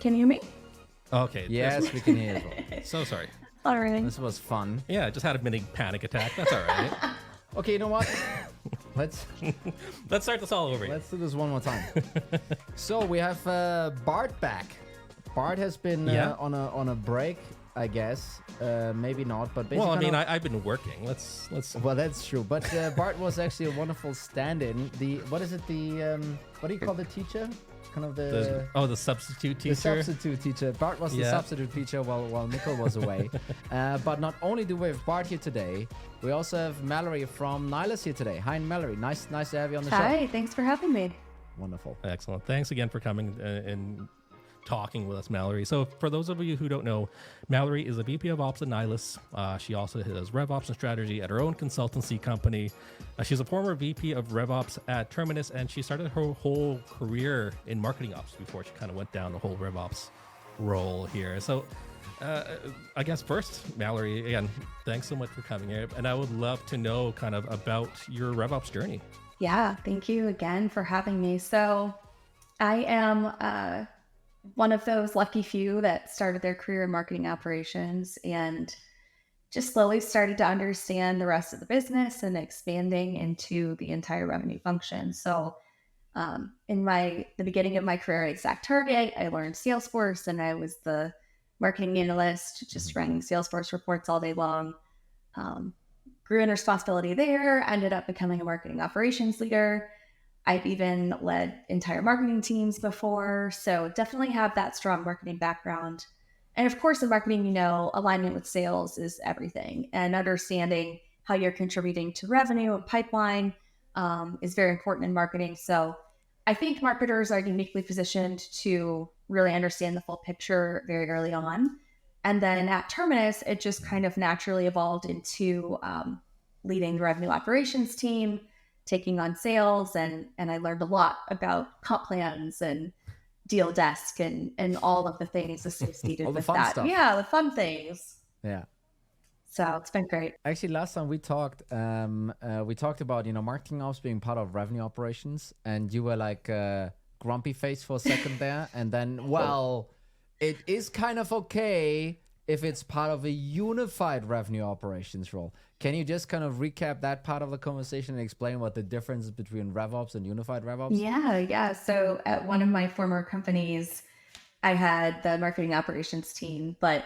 Can you hear me? Okay. Yes, we can hear you. So sorry. All right. This was fun. Yeah, I just had a mini panic attack. That's all right. Okay, you know what? Let's Start this all over again. do this one more time. So we have Bart back. Bart has been on a break, I guess. Maybe not, but basically. Well, I mean, I've been working. Let's. Well, that's true. But Bart was actually a wonderful stand-in. What do you call the teacher? Kind of the substitute teacher. The substitute teacher. Bart was the substitute teacher while Nicole was away. But not only do we have Bart here today, we also have Mallory from Nylas here today. Hi, Mallory. Nice to have you on the show. Hi, thanks for having me. Wonderful. Excellent. Thanks again for coming and talking with us, Mallory. So for those of you who don't know, Mallory is a VP of Ops at Nylas. She also does RevOps and strategy at her own consultancy company. She's a former VP of RevOps at Terminus, and she started her whole career in marketing ops before she kind of went down the whole RevOps role here. So I guess first, Mallory, again, thanks so much for coming here. And I would love to know kind of about your RevOps journey. Yeah, thank you again for having me. So I am one of those lucky few that started their career in marketing operations and just slowly started to understand the rest of the business and expanding into the entire revenue function. So in the beginning of my career at ExactTarget, I learned Salesforce, and I was the marketing analyst, just running Salesforce reports all day long. Grew in responsibility there, ended up becoming a marketing operations leader. I've even led entire marketing teams before, so definitely have that strong marketing background. And of course, in marketing, alignment with sales is everything, and understanding how you're contributing to revenue and pipeline is very important in marketing. So I think marketers are uniquely positioned to really understand the full picture very early on. And then at Terminus, it just kind of naturally evolved into leading the revenue operations team, taking on sales, and I learned a lot about comp plans and deal desk and all of the things associated with that. Stuff. Yeah, the fun things. Yeah. So it's been great. Actually, last time we talked about, marketing ops being part of revenue operations, and you were like grumpy face for a second there. And then, well, it is kind of okay if it's part of a unified revenue operations role. Can you just kind of recap that part of the conversation and explain what the difference is between RevOps and unified RevOps? Yeah. So at one of my former companies, I had the marketing operations team, but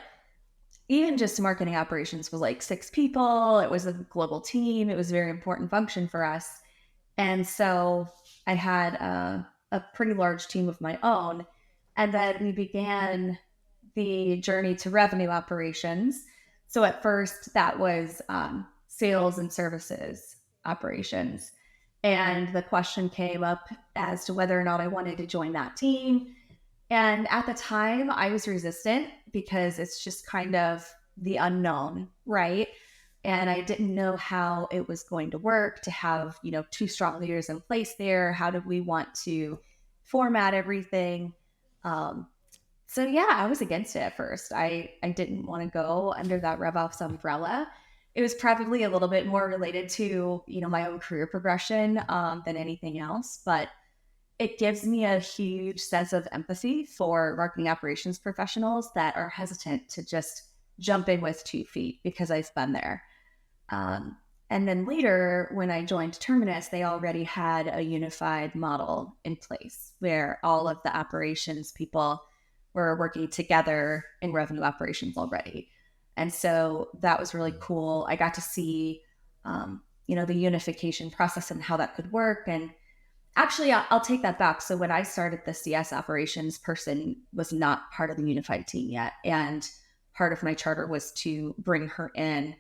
even just marketing operations was like 6 people. It was a global team. It was a very important function for us. And so I had a pretty large team of my own. And then we began the journey to revenue operations. So at first that was sales and services operations. And the question came up as to whether or not I wanted to join that team. And at the time I was resistant because it's just kind of the unknown, right? And I didn't know how it was going to work to have, 2 strong leaders in place there. How did we want to format everything? So yeah, I was against it at first. I didn't want to go under that RevOps umbrella. It was probably a little bit more related to, my own career progression than anything else, but it gives me a huge sense of empathy for marketing operations professionals that are hesitant to just jump in with 2 feet, because I've been there. And then later, when I joined Terminus, they already had a unified model in place where all of the operations people were working together in revenue operations already. And so that was really cool. I got to see, the unification process and how that could work. And actually, I'll take that back. So when I started, the CS operations person was not part of the unified team yet. And part of my charter was to bring her in,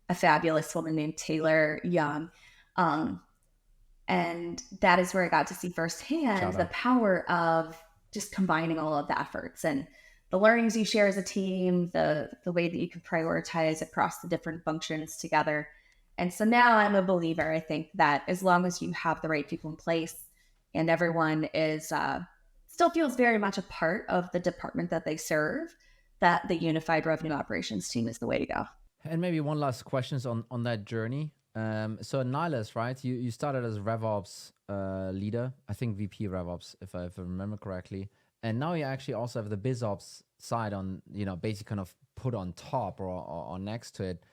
a fabulous woman named Taylor Young. And that is where I got to see firsthand the power of just combining all of the efforts and the learnings you share as a team, the way that you can prioritize across the different functions together. And so now I'm a believer. I think that as long as you have the right people in place and everyone is still feels very much a part of the department that they serve, that the unified revenue operations team is the way to go. And maybe one last question on that journey. So at Nylas, right? You started as RevOps leader, I think VP RevOps, if I remember correctly. and now you actually also have the BizOps side on, basically kind of put on top or next to it.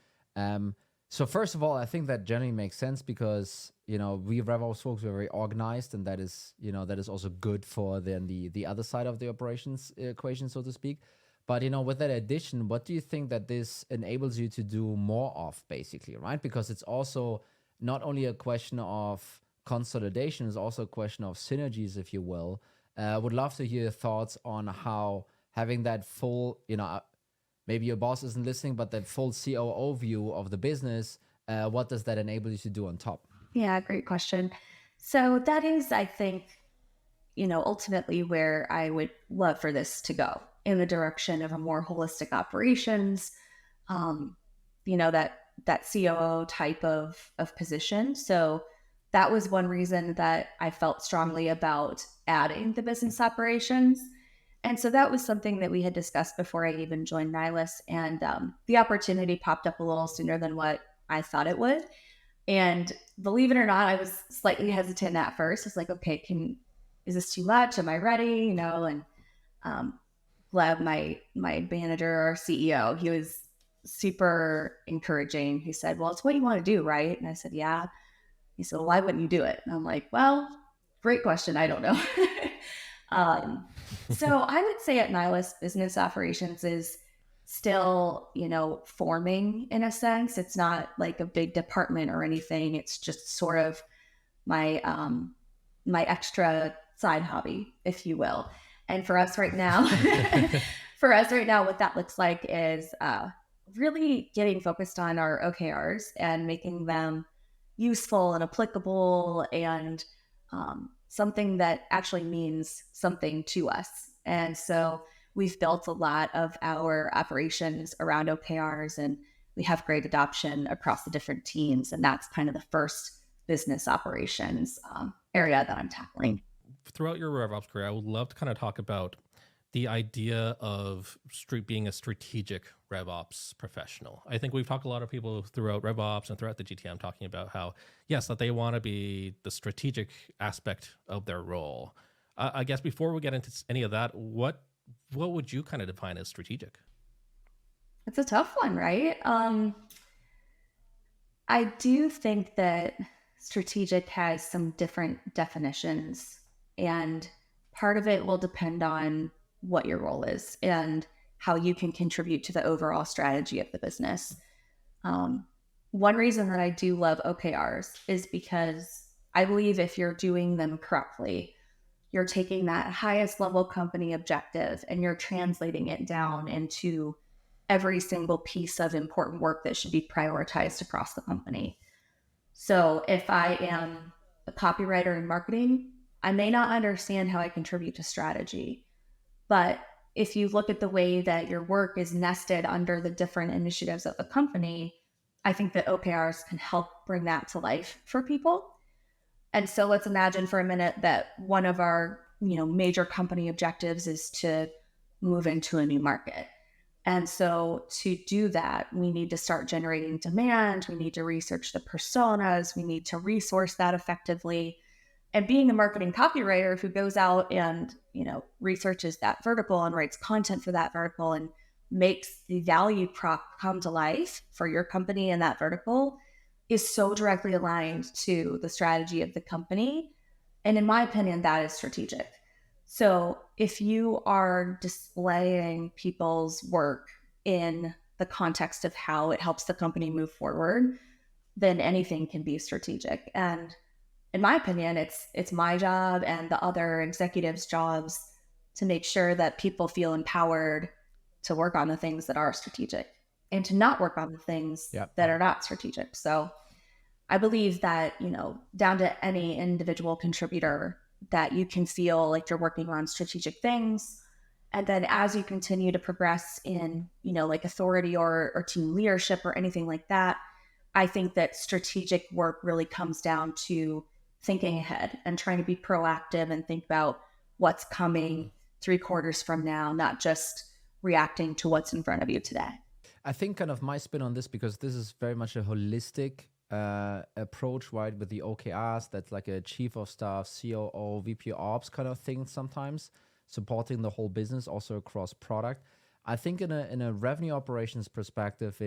So first of all, I think that generally makes sense because, we RevOps folks are very organized, and that is, that is also good for then the other side of the operations equation, so to speak. But, with that addition, what do you think that this enables you to do more of, basically, right? Because it's also not only a question of consolidation, it's also a question of synergies, if you will. Would love to hear your thoughts on how having that full, maybe your boss isn't listening, but that full COO view of the business, what does that enable you to do on top? Yeah, great question. So that is, I think, ultimately where I would love for this to go, in the direction of a more holistic operations, um, that COO type of position. So that was one reason that I felt strongly about adding the business operations. And so that was something that we had discussed before I even joined Nylas. And the opportunity popped up a little sooner than what I thought it would. And believe it or not, I was slightly hesitant at first. It's like, okay, is this too much? Am I ready? And glad my manager, our CEO, he was super encouraging. He said, well, it's what you want to do, right? And I said, yeah. He said, well, why wouldn't you do it? And I'm like, well, great question. I don't know. So I would say at Nylas, business operations is still, forming in a sense. It's not like a big department or anything. It's just sort of my my extra side hobby, if you will. And for us right now, what that looks like is really getting focused on our OKRs and making them useful and applicable and something that actually means something to us. And so we've built a lot of our operations around OKRs, and we have great adoption across the different teams. And that's kind of the first business operations area that I'm tackling. Throughout your RevOps career, I would love to kind of talk about the idea of being a strategic RevOps professional. I think we've talked a lot of people throughout RevOps and throughout the GTM talking about how, yes, that they want to be the strategic aspect of their role. I guess before we get into any of that, what would you kind of define as strategic? It's a tough one, right? I do think that strategic has some different definitions, and part of it will depend on what your role is and how you can contribute to the overall strategy of the business. One reason that I do love OKRs is because I believe if you're doing them correctly, you're taking that highest level company objective and you're translating it down into every single piece of important work that should be prioritized across the company. So if I am a copywriter in marketing, I may not understand how I contribute to strategy. But if you look at the way that your work is nested under the different initiatives of the company, I think that OKRs can help bring that to life for people. And so let's imagine for a minute that one of our, major company objectives is to move into a new market. And so to do that, we need to start generating demand. We need to research the personas. We need to resource that effectively. And being a marketing copywriter who goes out and, researches that vertical and writes content for that vertical and makes the value prop come to life for your company in that vertical is so directly aligned to the strategy of the company. And in my opinion, that is strategic. So if you are displaying people's work in the context of how it helps the company move forward, then anything can be strategic. And in my opinion, it's my job and the other executives' jobs to make sure that people feel empowered to work on the things that are strategic and to not work on the things that are not strategic. So I believe that, down to any individual contributor, that you can feel like you're working on strategic things. And then as you continue to progress in, like authority or team leadership or anything like that, I think that strategic work really comes down to thinking ahead and trying to be proactive and think about what's coming 3 quarters from now, not just reacting to what's in front of you today. I think kind of my spin on this, because this is very much a holistic approach, right? With the OKRs, that's like a chief of staff, COO, VP Ops kind of thing sometimes. supporting the whole business also across product. I think in a revenue operations perspective,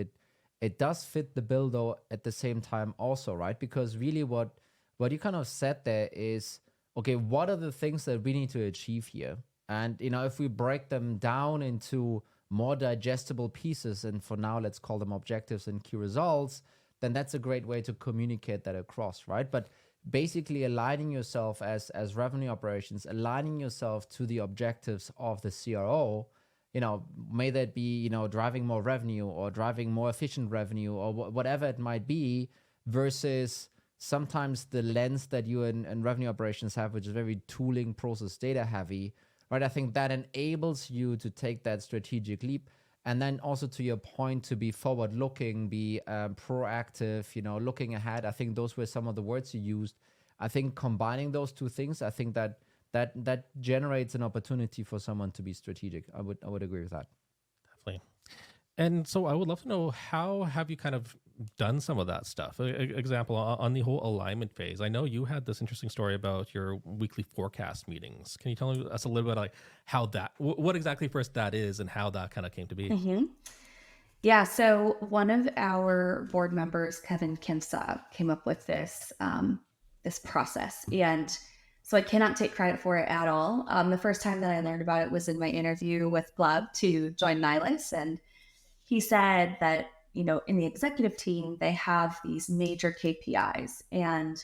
it does fit the bill though at the same time also, right? Because really what you kind of said there is, okay, what are the things that we need to achieve here? And if we break them down into more digestible pieces, and for now let's call them objectives and key results, then that's a great way to communicate that across, right? But basically aligning yourself as revenue operations, aligning yourself to the objectives of the CRO, may that be, driving more revenue or driving more efficient revenue or whatever it might be, versus sometimes the lens that you and revenue operations have, which is very tooling, process, data heavy, right? I think that enables you to take that strategic leap. And then also to your point, to be forward looking, be proactive, looking ahead. I think those were some of the words you used. I think combining those two things, I think that generates an opportunity for someone to be strategic. I would agree with that. Definitely. And so I would love to know, how have you kind of done some of that stuff? Example, on the whole alignment phase, I know you had this interesting story about your weekly forecast meetings. Can you tell us a little bit like how that, what exactly first that is and how that kind of came to be? Mm-hmm. Yeah, so one of our board members, Kevin Kinsa, came up with this this process, and so I cannot take credit for it at all. The first time that I learned about it was in my interview with Gleb to join Nylas, and he said that, in the executive team, they have these major KPIs, and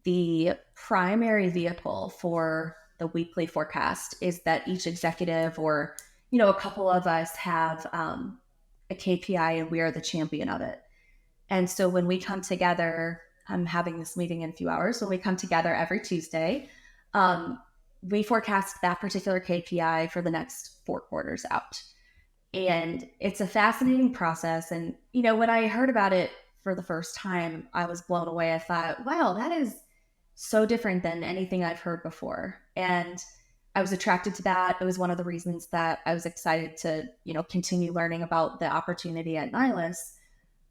the primary vehicle for the weekly forecast is that each executive, or, a couple of us have a KPI and we are the champion of it. And so when we come together, I'm having this meeting in a few hours. When we come together every Tuesday, we forecast that particular KPI for the next 4 quarters out. And it's a fascinating process. And, when I heard about it for the first time, I was blown away. I thought, wow, that is so different than anything I've heard before. And I was attracted to that. It was one of the reasons that I was excited to, continue learning about the opportunity at Nylas.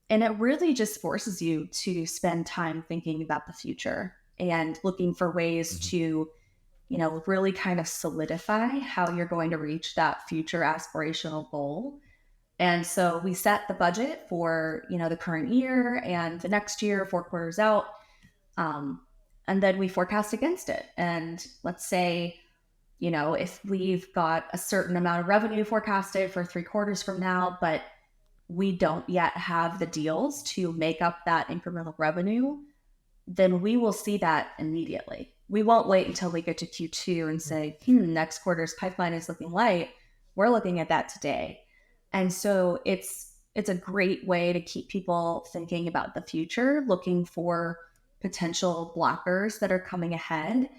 And it really just forces you to spend time thinking about the future and looking for ways to, really kind of solidify how you're going to reach that future aspirational goal. And so we set the budget for, the current year and the next year, 4 quarters out. And then we forecast against it. And let's say, if we've got a certain amount of revenue forecasted for 3 quarters from now, but we don't yet have the deals to make up that incremental revenue, then we will see that immediately. We won't wait until we get to Q2 and say, next quarter's pipeline is looking light. We're looking at that today. And so it's a great way to keep people thinking about the future, looking for potential blockers that are coming ahead.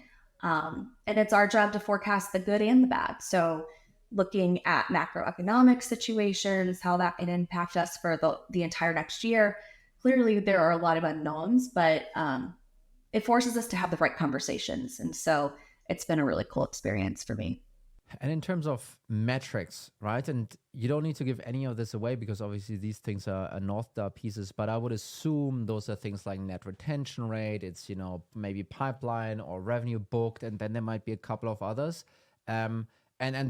And it's our job to forecast the good and the bad. So looking at macroeconomic situations, how that can impact us for the entire next year. Clearly, there are a lot of unknowns, but it forces us to have the right conversations. And so it's been a really cool experience for me. And in terms of metrics, right? And you don't need to give any of this away because obviously these things are North Star pieces, but I would assume those are things like net retention rate. It's, maybe pipeline or revenue booked, and then there might be a couple of others. And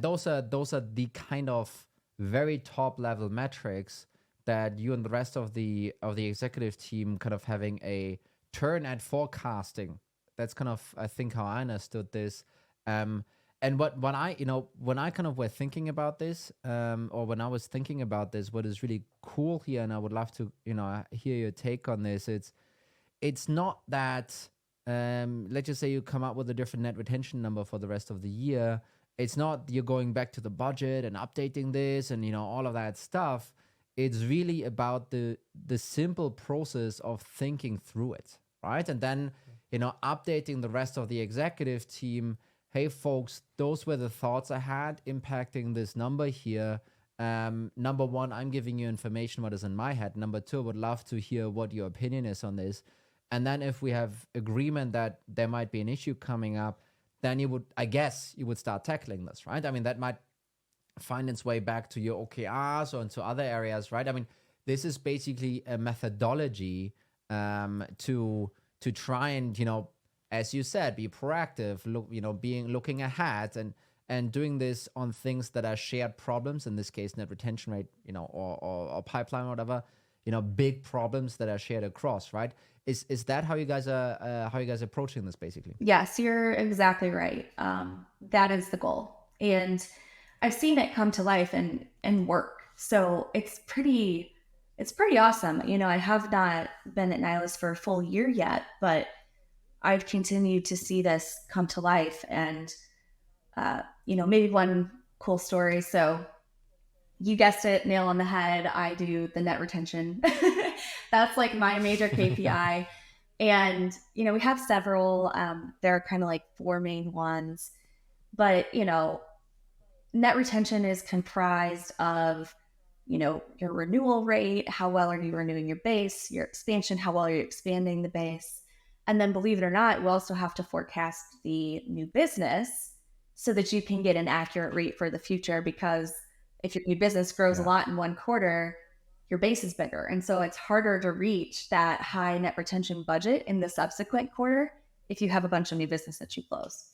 those are the kind of very top level metrics that you and the rest of the executive team kind of having a turn at forecasting. That's kind of, I think, how I understood this. And when I kind of were thinking about this, or when I was thinking about this, what is really cool here, and I would love to, hear your take on this. It's not that, let's just say you come up with a different net retention number for the rest of the year. It's not you're going back to the budget and updating this and, all of that stuff. It's really about the simple process of thinking through it, right? And then, updating the rest of the executive team. Hey, folks, those were the thoughts I had impacting this number here. Number one, I'm giving you information what is in my head. Number two, I would love to hear what your opinion is on this. And then if we have agreement that there might be an issue coming up, then you would start tackling this, right? I mean, that might find its way back to your OKRs or into other areas, right? I mean, this is basically a methodology to try and, as you said, be proactive, looking ahead and doing this on things that are shared problems, in this case, net retention rate, or pipeline or whatever, big problems that are shared across, right? Is that how you guys are approaching this basically? Yes, you're exactly right. That is the goal. And I've seen it come to life and work. So it's pretty awesome. I have not been at Nylas for a full year yet, but I've continued to see this come to life. And maybe one cool story. So you guessed it, nail on the head. I do the net retention. That's like my major KPI. And, we have several, there are kind of like 4 main ones, but, net retention is comprised of, your renewal rate, how well are you renewing your base, your expansion, how well are you expanding the base. And then believe it or not, you also have to forecast the new business so that you can get an accurate rate for the future, because if your new business grows a lot in one quarter, your base is bigger. And so it's harder to reach that high net retention budget in the subsequent quarter if you have a bunch of new business that you close.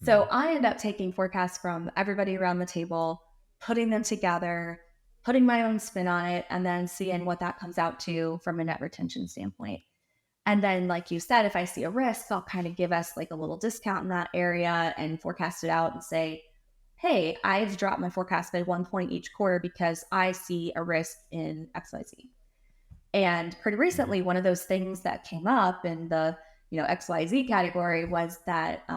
So I end up taking forecasts from everybody around the table, putting them together, putting my own spin on it, and then seeing what that comes out to from a net retention standpoint. And then, like you said, if I see a risk, I'll kind of give us like a little discount in that area and forecast it out and say, hey, I've dropped my forecast by 1 point each quarter because I see a risk in XYZ. And pretty recently, one of those things that came up in the XYZ category was that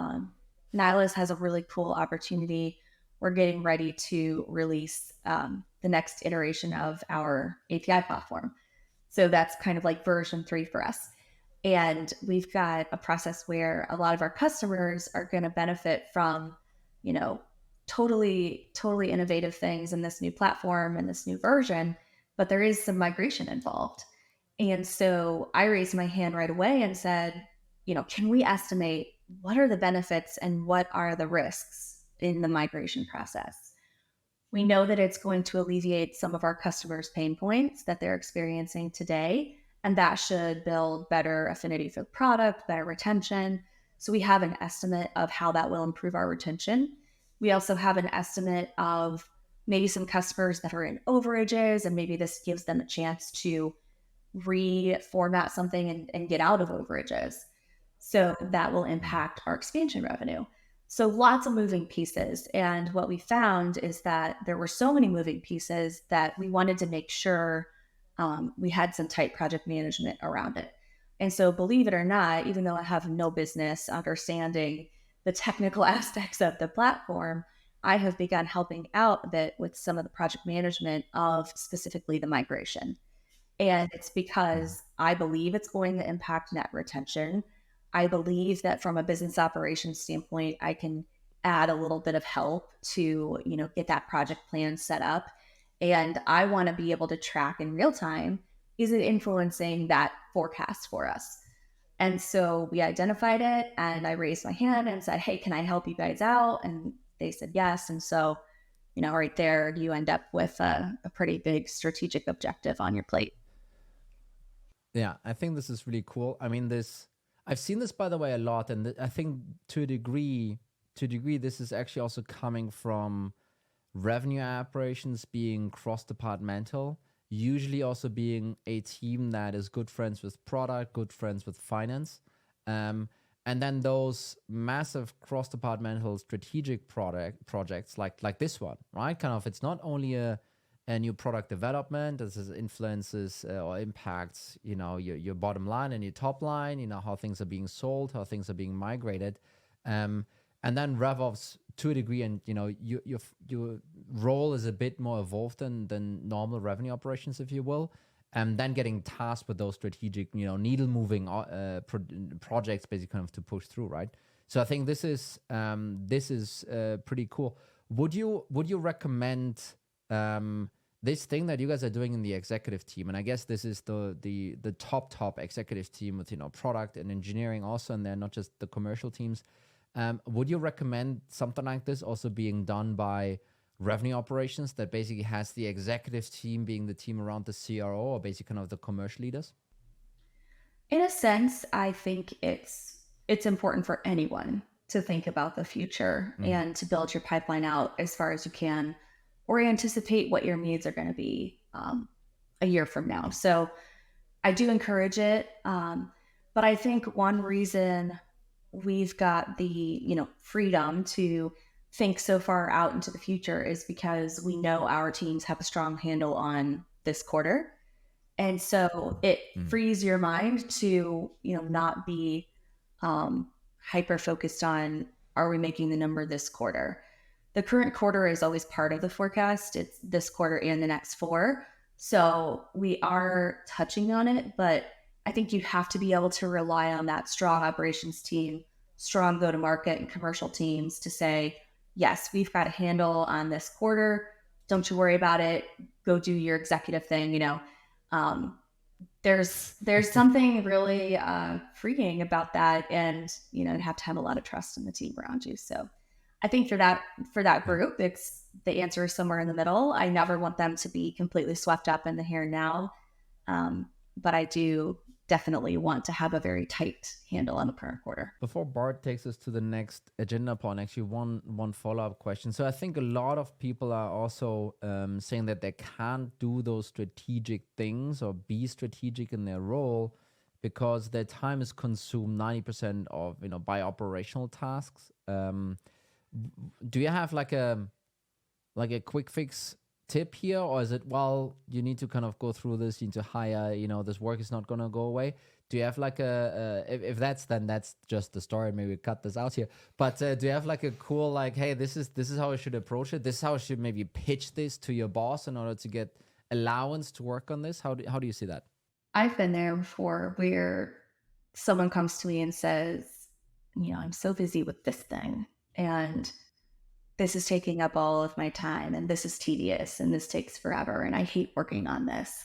Nylas has a really cool opportunity. We're getting ready to release the next iteration of our API platform. So that's kind of like version 3 for us. And we've got a process where a lot of our customers are going to benefit from, totally innovative things in this new platform and this new version, but there is some migration involved. And so I raised my hand right away and said, can we estimate what are the benefits and what are the risks in the migration process? We know that it's going to alleviate some of our customers' pain points that they're experiencing today, and that should build better affinity for the product, better retention. So we have an estimate of how that will improve our retention. We also have an estimate of maybe some customers that are in overages, and maybe this gives them a chance to reformat something and get out of overages. So that will impact our expansion revenue. So lots of moving pieces. And what we found is that there were so many moving pieces that we wanted to make sure we had some tight project management around it. And so believe it or not, even though I have no business understanding the technical aspects of the platform, I have begun helping out a bit with some of the project management of specifically the migration. And it's because I believe it's going to impact net retention. I believe that from a business operations standpoint, I can add a little bit of help to, get that project plan set up. And I want to be able to track in real time, is it influencing that forecast for us? And so we identified it, and I raised my hand and said, hey, can I help you guys out? And they said yes. And so, right there, you end up with a pretty big strategic objective on your plate. Yeah, I think this is really cool. I mean, I've seen this, by the way, a lot, and I think to a degree, this is actually also coming from revenue operations being cross-departmental, usually also being a team that is good friends with product, good friends with finance, and then those massive cross-departmental strategic projects like this one, right? Kind of, it's not only a new product development. This influences or impacts, your bottom line and your top line, how things are being sold, how things are being migrated. And then RevOps to a degree, and, your role is a bit more evolved than normal revenue operations, if you will. And then getting tasked with those strategic, needle moving projects, basically kind of to push through, right? So I think this is pretty cool. Would you recommend this thing that you guys are doing in the executive team, and I guess this is the top executive team with product and engineering also, and they're not just the commercial teams. Would you recommend something like this also being done by revenue operations, that basically has the executive team being the team around the CRO, or basically kind of the commercial leaders? In a sense, I think it's important for anyone to think about the future and to build your pipeline out as far as you can, or anticipate what your needs are going to be a year from now. So I do encourage it. But I think one reason we've got the, freedom to think so far out into the future is because we know our teams have a strong handle on this quarter. And so it frees your mind to, not be hyper focused on, are we making the number this quarter? The current quarter is always part of the forecast. It's this quarter and the next 4. So we are touching on it, but I think you have to be able to rely on that strong operations team, strong go-to-market and commercial teams to say, yes, we've got a handle on this quarter. Don't you worry about it. Go do your executive thing. There's something really freeing about that, and you have to have a lot of trust in the team around you. So I think for that group, it's the answer is somewhere in the middle. I never want them to be completely swept up in the here and now, but I do definitely want to have a very tight handle on the current quarter. Before Bart takes us to the next agenda point, actually one follow-up question. So I think a lot of people are also saying that they can't do those strategic things or be strategic in their role because their time is consumed 90% of by operational tasks. Do you have like a quick fix tip here, or is it, well, you need to kind of go through this, you need to hire, this work is not going to go away? Do you have like if that's, then that's just the story, maybe we cut this out here, but do you have like a cool, like, hey, this is how I should approach it, this is how I should maybe pitch this to your boss in order to get allowance to work on this? How do you see that? I've been there before where someone comes to me and says, I'm so busy with this thing, and this is taking up all of my time, and this is tedious, and this takes forever, and I hate working on this.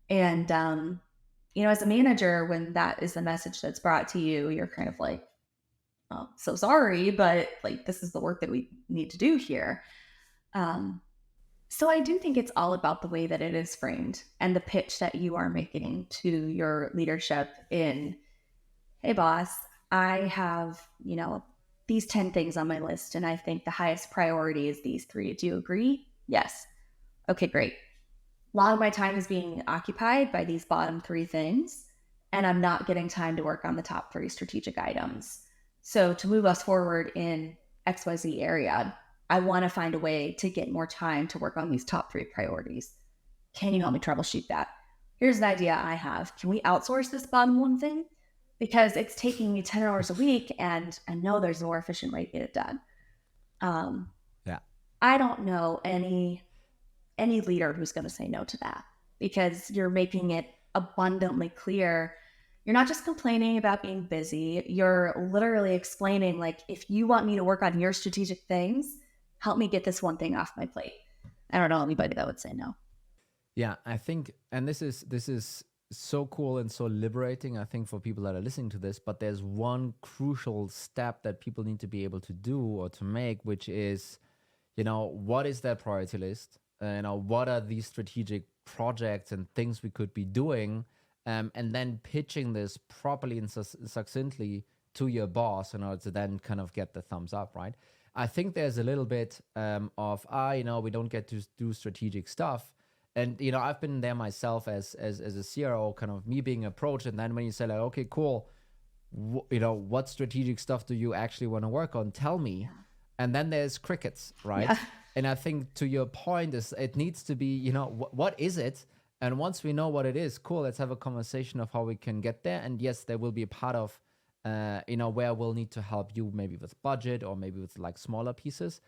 And, as a manager, when that is the message that's brought to you, you're kind of like, oh, so sorry, but like, this is the work that we need to do here. So I do think it's all about the way that it is framed and the pitch that you are making to your leadership in, hey, boss, I have, these 10 things on my list, and I think the highest priority is these 3. Do you agree? Yes. Okay, great. A lot of my time is being occupied by these bottom 3 things, and I'm not getting time to work on the top 3 strategic items. So to move us forward in XYZ area, I want to find a way to get more time to work on these top 3 priorities. Can you help me troubleshoot that? Here's an idea I have. Can we outsource this bottom 1 thing? Because it's taking me 10 hours a week, and I know there's a more efficient way to get it done. Yeah. I don't know any leader who's going to say no to that, because you're making it abundantly clear. You're not just complaining about being busy. You're literally explaining, like, if you want me to work on your strategic things, help me get this one thing off my plate. I don't know anybody that would say no. Yeah, I think, and this is so cool and so liberating, I think, for people that are listening to this, but there's one crucial step that people need to be able to do or to make, which is, what is their priority list? What are these strategic projects and things we could be doing? And then pitching this properly and succinctly to your boss in order to then kind of get the thumbs up, right? I think there's a little bit of, we don't get to do strategic stuff. And, I've been there myself as a CRO, kind of me being approached. And then when you say, like, okay, cool, what strategic stuff do you actually want to work on? Tell me. And then there's crickets, right? Yeah. And I think to your point is it needs to be, what is it? And once we know what it is, cool, let's have a conversation of how we can get there. And yes, there will be a part of, where we'll need to help you maybe with budget or maybe with like smaller pieces.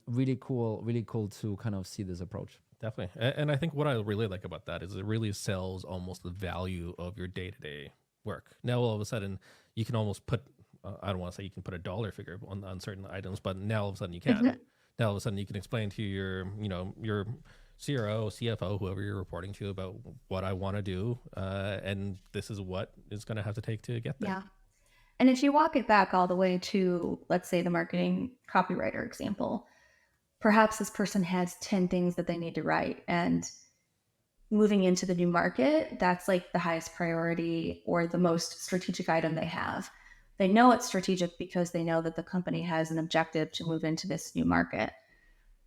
Really cool to kind of see this approach. Definitely. And I think what I really like about that is it really sells almost the value of your day-to-day work. Now, all of a sudden, you can almost put, I don't want to say you can put a dollar figure on certain items, but now all of a sudden you can. Mm-hmm. Now, all of a sudden you can explain to your CRO, CFO, whoever you're reporting to about what I want to do. And this is what is going to have to take to get there. Yeah. And if you walk it back all the way to, let's say, the marketing copywriter example, perhaps this person has 10 things that they need to write, and moving into the new market, that's like the highest priority or the most strategic item they have. They know it's strategic because they know that the company has an objective to move into this new market.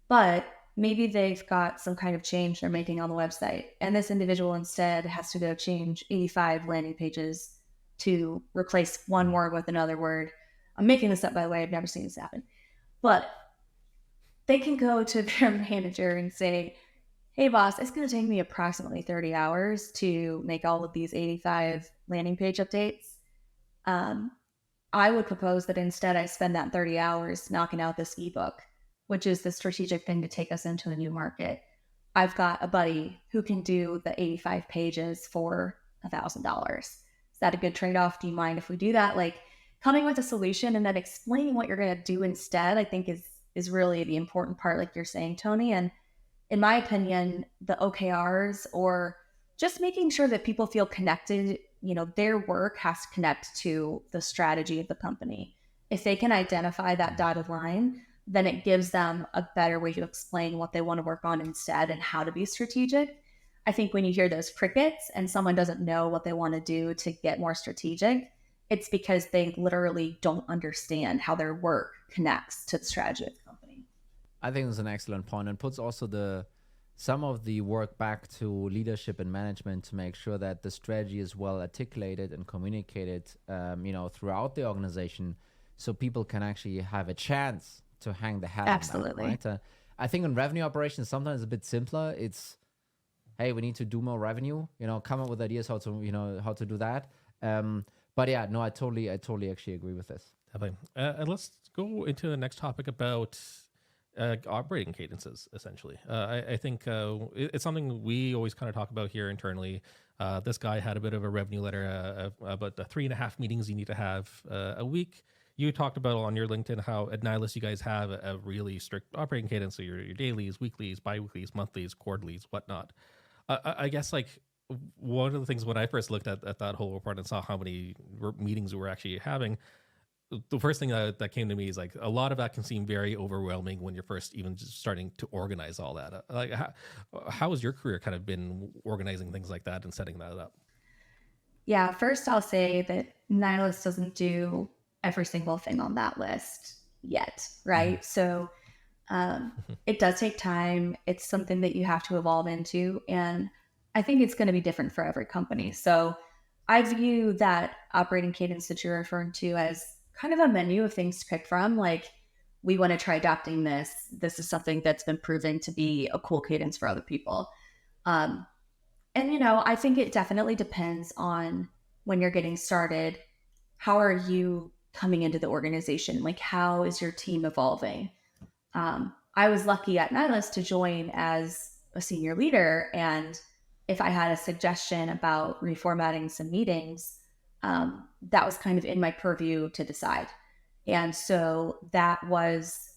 But maybe they've got some kind of change they're making on the website, and this individual instead has to go change 85 landing pages to replace one word with another word. I'm making this up, by the way. I've never seen this happen. But they can go to their manager and say, hey, boss, it's going to take me approximately 30 hours to make all of these 85 landing page updates. I would propose that instead I spend that 30 hours knocking out this ebook, which is the strategic thing to take us into a new market. I've got a buddy who can do the 85 pages for $1,000. Is that a good trade-off? Do you mind if we do that? Like, coming with a solution and then explaining what you're going to do instead, I think is really the important part, like you're saying, Tony. And in my opinion, the OKRs, or just making sure that people feel connected, their work has to connect to the strategy of the company. If they can identify that dotted line, then it gives them a better way to explain what they want to work on instead and how to be strategic. I think when you hear those crickets and someone doesn't know what they want to do to get more strategic, it's because they literally don't understand how their work connects to the strategy of the company. I think it's an excellent point, and puts also some of the work back to leadership and management to make sure that the strategy is well articulated and communicated, throughout the organization, so people can actually have a chance to hang the hat. Absolutely. On that, right? I think in revenue operations, sometimes it's a bit simpler. It's, hey, we need to do more revenue. Come up with ideas how to do that. But yeah, no, I totally actually agree with this. Definitely. And let's go into the next topic about operating cadences, essentially. I think it's something we always kind of talk about here internally. This guy had a bit of a revenue letter about the 3.5 meetings you need to have a week. You talked about on your LinkedIn how at Nylas you guys have a really strict operating cadence. So your dailies, weeklies, bi-weeklies, monthlies, quarterlies, whatnot. I guess like one of the things when I first looked at that whole report and saw how many meetings we were actually having, the first thing that came to me is like a lot of that can seem very overwhelming when you're first even just starting to organize all that. Like how has your career kind of been organizing things like that and setting that up? Yeah, first I'll say that Nylas doesn't do every single thing on that list yet, right? So it does take time. It's something that you have to evolve into. And I think it's going to be different for every company. So I view that operating cadence that you're referring to as kind of a menu of things to pick from. Like, we want to try adopting this. This is something that's been proven to be a cool cadence for other people. And, I think it definitely depends on when you're getting started. How are you coming into the organization? Like, how is your team evolving? I was lucky at Nylas to join as a senior leader. And if I had a suggestion about reformatting some meetings, that was kind of in my purview to decide. And so that was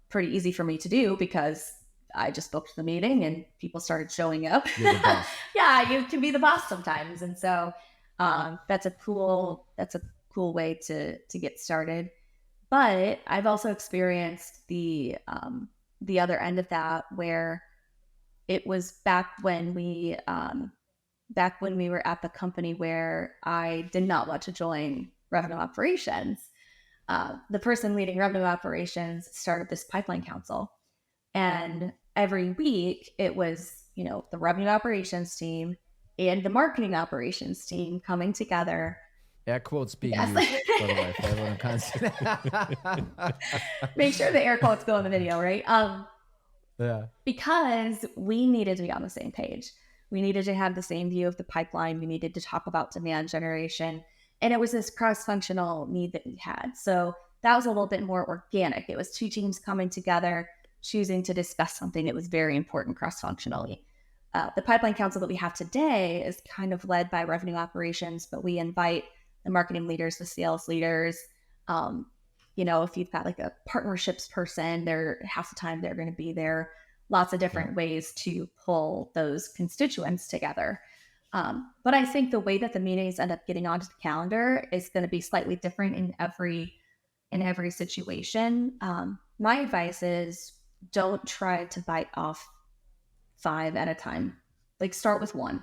pretty easy for me to do because I just booked the meeting and people started showing up. You're the boss. Yeah, you can be the boss sometimes. And so that's a cool way to get started. But I've also experienced the other end of that, where it was back when we were at the company where I did not want to join revenue operations. The person leading revenue operations started this pipeline council, and every week it was, the revenue operations team and the marketing operations team coming together. Air quotes being Yes. used, by the way, for everyone who can't see that. Make sure the air quotes go in the video, right? Yeah. Because we needed to be on the same page. We needed to have the same view of the pipeline. We needed to talk about demand generation. And it was this cross-functional need that we had. So that was a little bit more organic. It was two teams coming together, choosing to discuss something that was very important cross-functionally. The pipeline council that we have today is kind of led by revenue operations, but we invite the marketing leaders, the sales leaders. If you've got like a partnerships person, they're half the time they're going to be there. Lots of different ways to pull those constituents together. But I think the way that the meetings end up getting onto the calendar is going to be slightly different in every situation. My advice is don't try to bite off 5 at a time. Like, start with 1.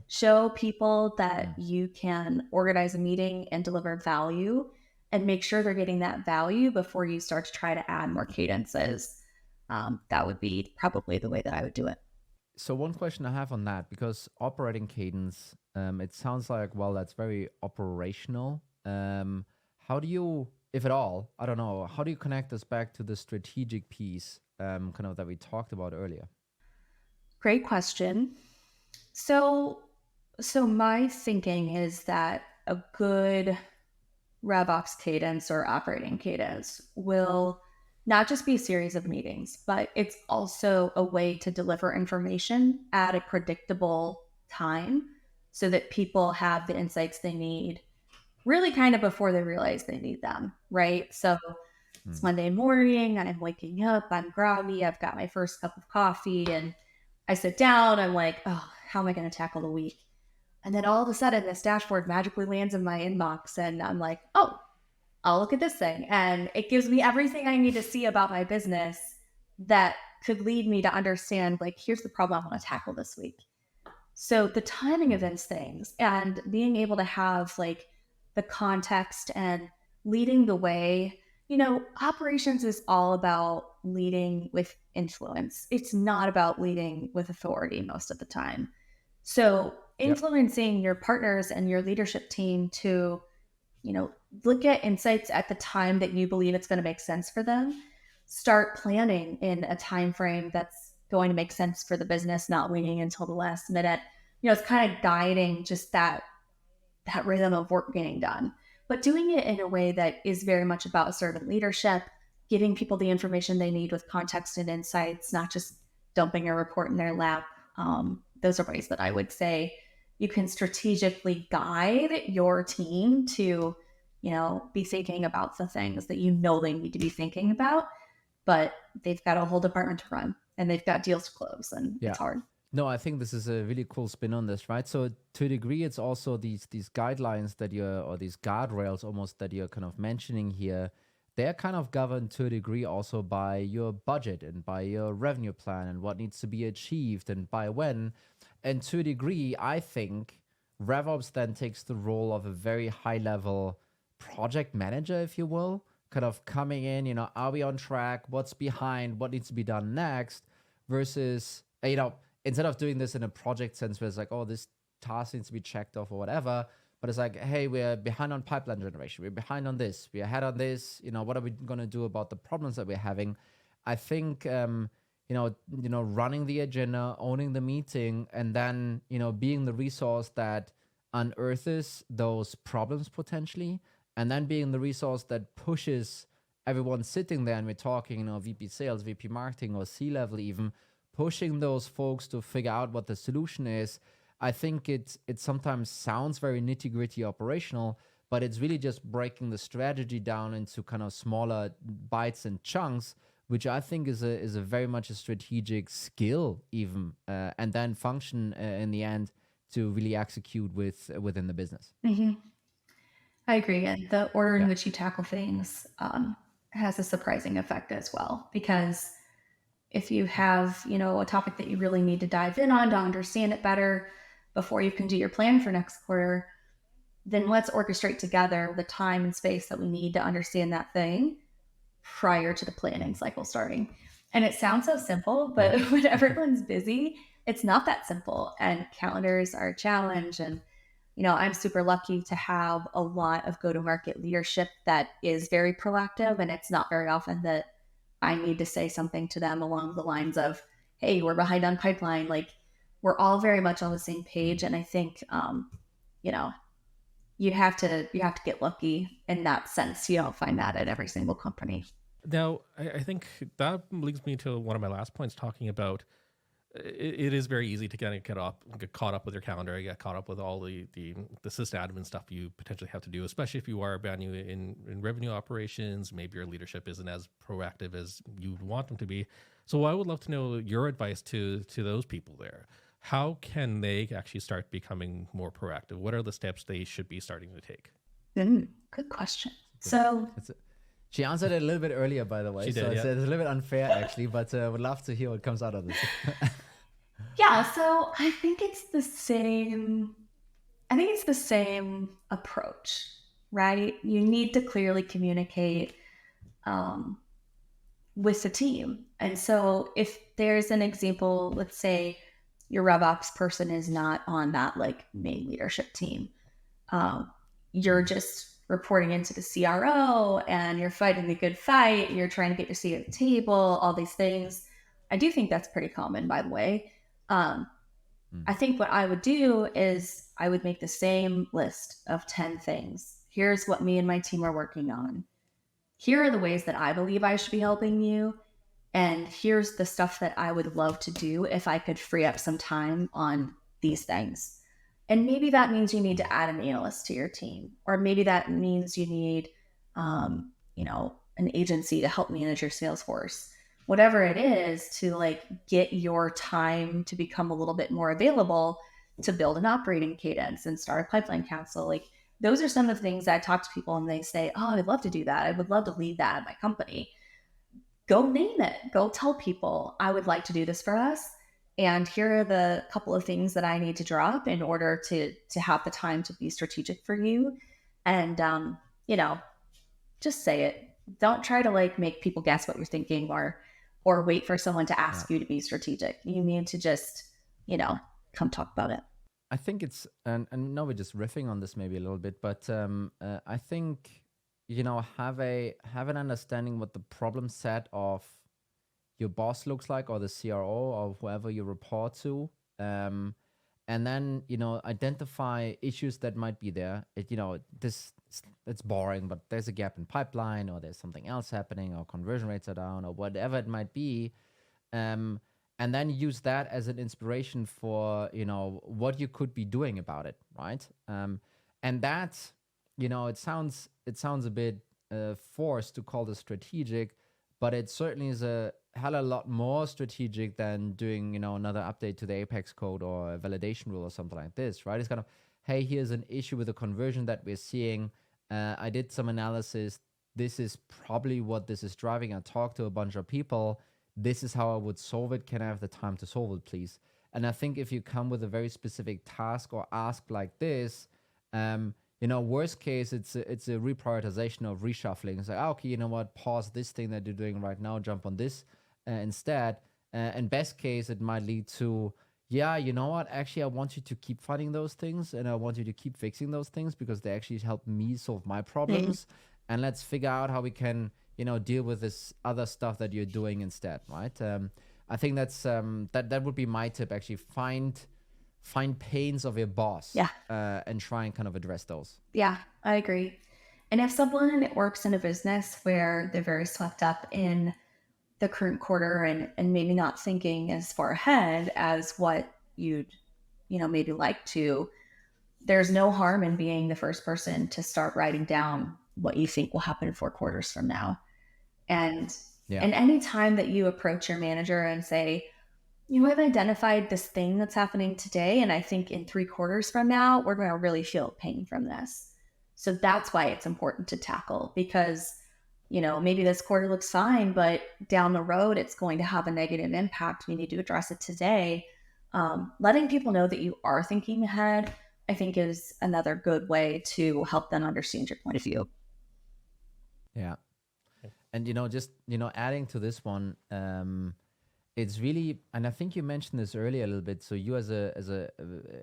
Show people that you can organize a meeting and deliver value, and make sure they're getting that value before you start to try to add more cadences. That would be probably the way that I would do it. So one question I have on that, because operating cadence, it sounds like, well, that's very operational. How do you, if at all, I don't know, how do you connect this back to the strategic piece, kind of that we talked about earlier? Great question. So, so my thinking is that a good RevOps cadence or operating cadence will not just be a series of meetings, but it's also a way to deliver information at a predictable time so that people have the insights they need really kind of before they realize they need them, right? So it's Monday morning, I'm waking up, I'm groggy, I've got my first cup of coffee, and I sit down, I'm like, oh, how am I going to tackle the week? And then all of a sudden, this dashboard magically lands in my inbox, and I'm like, oh, I'll look at this thing. And it gives me everything I need to see about my business that could lead me to understand, like, here's the problem I want to tackle this week. So the timing of those things and being able to have like the context and leading the way, operations is all about leading with influence. It's not about leading with authority most of the time. So influencing your partners and your leadership team to, look at insights at the time that you believe it's going to make sense for them. Start planning in a time frame that's going to make sense for the business, not waiting until the last minute. It's kind of guiding just that rhythm of work getting done, but doing it in a way that is very much about servant leadership, giving people the information they need with context and insights, not just dumping a report in their lap. Those are ways that I would say you can strategically guide your team to, be thinking about the things that they need to be thinking about, but they've got a whole department to run and they've got deals to close, and it's hard. No, I think this is a really cool spin on this, right? So to a degree, it's also these guidelines that or these guardrails almost that you're kind of mentioning here. They're kind of governed to a degree also by your budget and by your revenue plan and what needs to be achieved and by when. And to a degree, I think RevOps then takes the role of a very high level project manager, if you will, kind of coming in, are we on track? What's behind? What needs to be done next? Versus, instead of doing this in a project sense where it's like, oh, this task needs to be checked off or whatever, but it's like, hey, we're behind on pipeline generation. We're behind on this. We're ahead on this. What are we going to do about the problems that we're having? I think, running the agenda, owning the meeting, and then, being the resource that unearths those problems potentially, and then being the resource that pushes everyone sitting there and we're talking, VP sales, VP marketing, or C-level even, pushing those folks to figure out what the solution is. I think it sometimes sounds very nitty-gritty operational, but it's really just breaking the strategy down into kind of smaller bites and chunks, which I think is a very much a strategic skill even, and then function in the end to really execute within the business. Mm-hmm. I agree. And the order in which you tackle things has a surprising effect as well, because if you have, a topic that you really need to dive in on to understand it better before you can do your plan for next quarter, then let's orchestrate together the time and space that we need to understand that thing prior to the planning cycle starting. And it sounds so simple, but when everyone's busy, it's not that simple. And calendars are a challenge. And, I'm super lucky to have a lot of go-to-market leadership that is very proactive. And it's not very often that I need to say something to them along the lines of, hey, we're behind on pipeline. Like, we're all very much on the same page. And I think, you have to get lucky in that sense. You don't find that at every single company. Now, I think that leads me to one of my last points, talking about it is very easy to kind of get caught up with your calendar, get caught up with all the sysadmin stuff you potentially have to do, especially if you are brand new in revenue operations. Maybe your leadership isn't as proactive as you want them to be. So I would love to know your advice to those people there. How can they actually start becoming more proactive? What are the steps they should be starting to take? Good question. So she answered it a little bit earlier, by the way. She did, so it's a little bit unfair, actually, but would love to hear what comes out of this. Yeah, so I think it's the same. I think it's the same approach, right? You need to clearly communicate um, with the team. And so if there's an example, let's say your RevOps person is not on that like main leadership team, um, you're just reporting into the CRO and you're fighting the good fight, you're trying to get your seat at the table, all these things. I do think that's pretty common, by the way. Um, I think what I would do is I would make the same list of 10 things. Here's what me and my team are working on. Here are the ways that I believe I should be helping you. And here's the stuff that I would love to do if I could free up some time on these things. And maybe that means you need to add an analyst to your team, or maybe that means you need, an agency to help manage your sales force. Whatever it is, to like get your time to become a little bit more available to build an operating cadence and start a pipeline council. Like those are some of the things I talk to people and they say, "Oh, I'd love to do that. I would love to lead that at my company." Go name it. Go tell people, I would like to do this for us. And here are the couple of things that I need to drop in order to have the time to be strategic for you. And you know, just say it. Don't try to like make people guess what you're thinking or wait for someone to ask you to be strategic. You need to just, come talk about it. I think it's, and no, we're just riffing on this maybe a little bit, but I think, have an understanding what the problem set of your boss looks like, or the CRO, or whoever you report to, and then identify issues that might be there. This it's boring, but there's a gap in pipeline, or there's something else happening, or conversion rates are down, or whatever it might be. And then use that as an inspiration for what you could be doing about it, right? And that it sounds a bit forced to call this strategic, but it certainly is a hell of a lot more strategic than doing another update to the Apex code or a validation rule or something like this, right? It's kind of, hey, here's an issue with the conversion that we're seeing. I did some analysis. This is probably what this is driving. I talked to a bunch of people. This is how I would solve it. Can I have the time to solve it, please? And I think if you come with a very specific task or ask like this, worst case, it's a reprioritization of reshuffling. It's like, okay, you know what? Pause this thing that you're doing right now, jump on this instead. And best case, it might lead to, yeah, you know what? Actually, I want you to keep fighting those things, and I want you to keep fixing those things because they actually help me solve my problems. And let's figure out how we can deal with this other stuff that you're doing instead, right? I think that's that would be my tip. Actually, find pains of your boss, and try and kind of address those. Yeah, I agree. And if someone works in a business where they're very swept up in the current quarter and maybe not thinking as far ahead as what you'd maybe like to, there's no harm in being the first person to start writing down what you think will happen 4 quarters from now. And any time that you approach your manager and say, I've identified this thing that's happening today, and I think in 3 quarters from now, we're going to really feel pain from this. So that's why it's important to tackle, because, maybe this quarter looks fine, but down the road, it's going to have a negative impact. We need to address it today. Letting people know that you are thinking ahead, I think, is another good way to help them understand your point of view. Yeah. And, just, adding to this one, it's really, and I think you mentioned this earlier a little bit. So you as a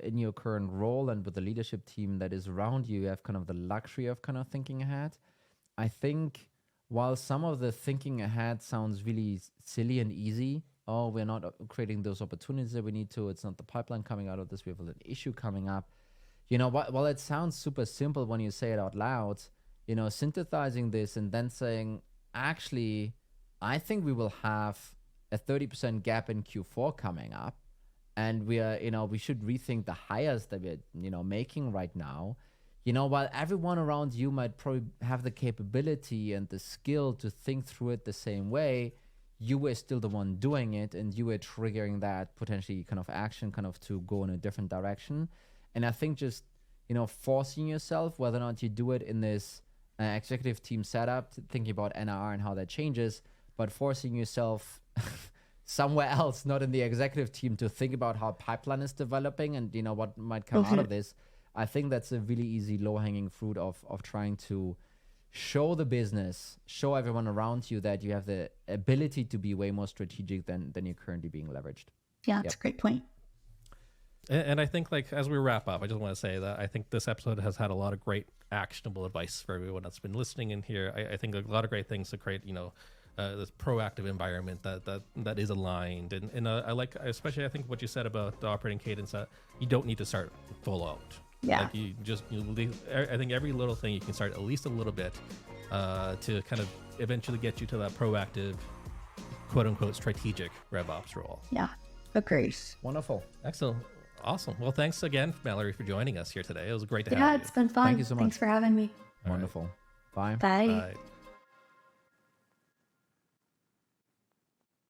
in your current role and with the leadership team that is around you, you have kind of the luxury of kind of thinking ahead. I think while some of the thinking ahead sounds really silly and easy, oh, we're not creating those opportunities that we need to, it's not the pipeline coming out of this, we have an issue coming up. While it sounds super simple when you say it out loud, synthesizing this and then saying, actually, I think we will have a 30% gap in Q4 coming up, and we are, we should rethink the hires that we're, making right now. While everyone around you might probably have the capability and the skill to think through it the same way, you were still the one doing it, and you were triggering that potentially kind of action kind of to go in a different direction. And I think just, forcing yourself, whether or not you do it in this executive team setup, thinking about NR and how that changes, but forcing yourself somewhere else, not in the executive team, to think about how pipeline is developing and, you know, what might come out of this. I think that's a really easy low-hanging fruit of trying to show the business, show everyone around you that you have the ability to be way more strategic than you're currently being leveraged. Yeah, that's a great point. And I think, like, as we wrap up, I just want to say that I think this episode has had a lot of great actionable advice for everyone that's been listening in here. I think a lot of great things to create, you know, this proactive environment that is aligned. And I like, especially I think what you said about the operating cadence, that you don't need to start full out. Yeah. Like I think every little thing you can start at least a little bit to kind of eventually get you to that proactive, quote unquote, strategic RevOps role. Yeah. Agreed. Wonderful. Excellent. Awesome. Well, thanks again, Mallory, for joining us here today. It was great to have Yeah, you. it's been fun. Thank you so much. Thanks for having me. Wonderful. Bye. Bye. Bye.